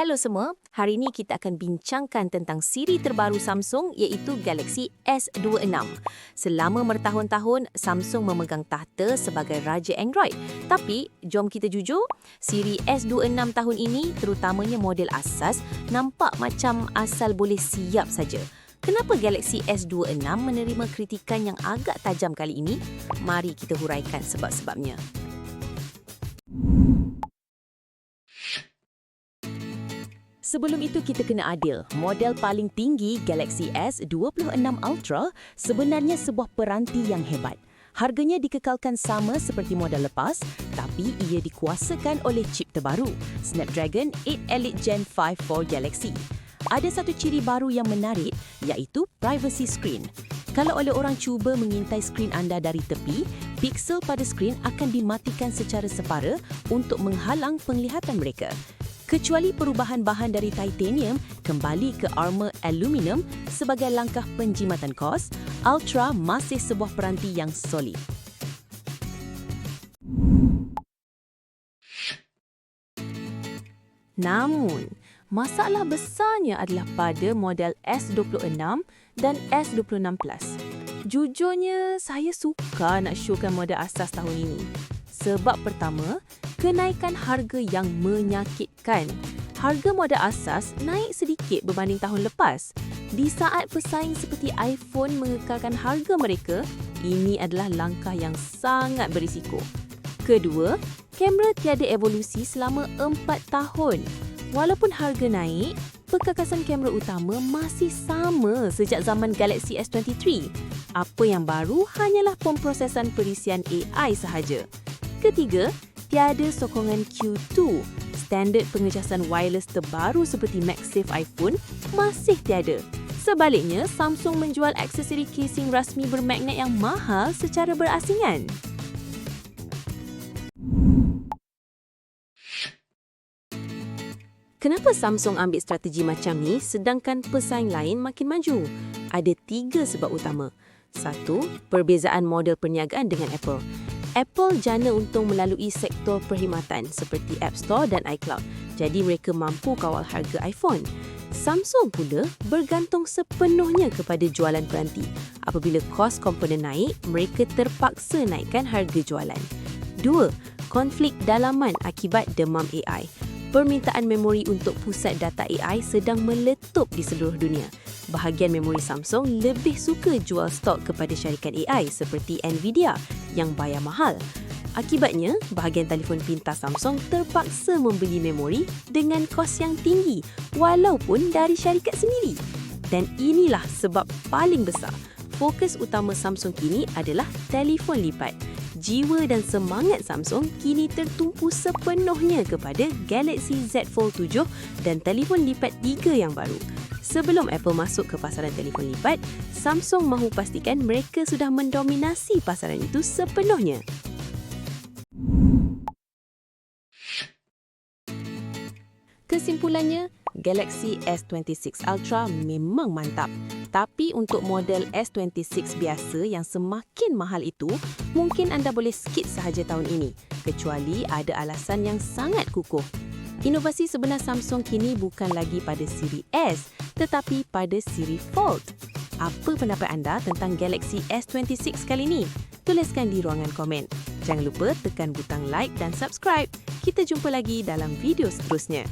Hello semua, hari ini kita akan bincangkan tentang siri terbaru Samsung iaitu Galaxy S26. Selama bertahun-tahun, Samsung memegang tahta sebagai raja Android. Tapi, jom kita jujur, siri S26 tahun ini, terutamanya model asas, nampak macam asal boleh siap saja. Kenapa Galaxy S26 menerima kritikan yang agak tajam kali ini? Mari kita huraikan sebab-sebabnya. Sebelum itu kita kena adil, model paling tinggi Galaxy S26 Ultra sebenarnya sebuah peranti yang hebat. Harganya dikekalkan sama seperti model lepas, tapi ia dikuasakan oleh chip terbaru, Snapdragon 8 Elite Gen 5 for Galaxy. Ada satu ciri baru yang menarik, iaitu privacy screen. Kalau oleh orang cuba mengintai skrin anda dari tepi, piksel pada skrin akan dimatikan secara separa untuk menghalang penglihatan mereka. Kecuali perubahan bahan dari titanium kembali ke armor aluminium sebagai langkah penjimatan kos, Ultra masih sebuah peranti yang solid. Namun, masalah besarnya adalah pada model S26 dan S26 Plus. Jujurnya, saya suka nak showkan model asas tahun ini. Sebab pertama, kenaikan harga yang menyakitkan. Harga model asas naik sedikit berbanding tahun lepas. Di saat pesaing seperti iPhone mengekalkan harga mereka, ini adalah langkah yang sangat berisiko. Kedua, kamera tiada evolusi selama 4 tahun. Walaupun harga naik, perkakasan kamera utama masih sama sejak zaman Galaxy S23. Apa yang baru hanyalah pemprosesan perisian AI sahaja. Ketiga, tiada sokongan Q2. Standard pengecasan wireless terbaru seperti MagSafe iPhone masih tiada. Sebaliknya, Samsung menjual aksesori casing rasmi bermagnet yang mahal secara berasingan. Kenapa Samsung ambil strategi macam ni sedangkan pesaing lain makin maju? Ada 3 sebab utama. 1. Perbezaan model perniagaan dengan Apple. Apple jana untung melalui sektor perkhidmatan seperti App Store dan iCloud. Jadi mereka mampu kawal harga iPhone. Samsung pula bergantung sepenuhnya kepada jualan peranti. Apabila kos komponen naik, mereka terpaksa naikkan harga jualan. 2. Konflik dalaman akibat demam AI. Permintaan memori untuk pusat data AI sedang meletup di seluruh dunia. Bahagian memori Samsung lebih suka jual stok kepada syarikat AI seperti Nvidia yang bayar mahal. Akibatnya, bahagian telefon pintar Samsung terpaksa membeli memori dengan kos yang tinggi walaupun dari syarikat sendiri. Dan inilah sebab paling besar. Fokus utama Samsung kini adalah telefon lipat. Jiwa dan semangat Samsung kini tertumpu sepenuhnya kepada Galaxy Z Fold 7 dan telefon lipat 3 yang baru. Sebelum Apple masuk ke pasaran telefon lipat, Samsung mahu pastikan mereka sudah mendominasi pasaran itu sepenuhnya. Kesimpulannya, Galaxy S26 Ultra memang mantap. Tapi untuk model S26 biasa yang semakin mahal itu, mungkin anda boleh skip sahaja tahun ini, kecuali ada alasan yang sangat kukuh. Inovasi sebenar Samsung kini bukan lagi pada siri S, tetapi pada siri Fold. Apa pendapat anda tentang Galaxy S26 kali ini? Tuliskan di ruangan komen. Jangan lupa tekan butang like dan subscribe. Kita jumpa lagi dalam video seterusnya.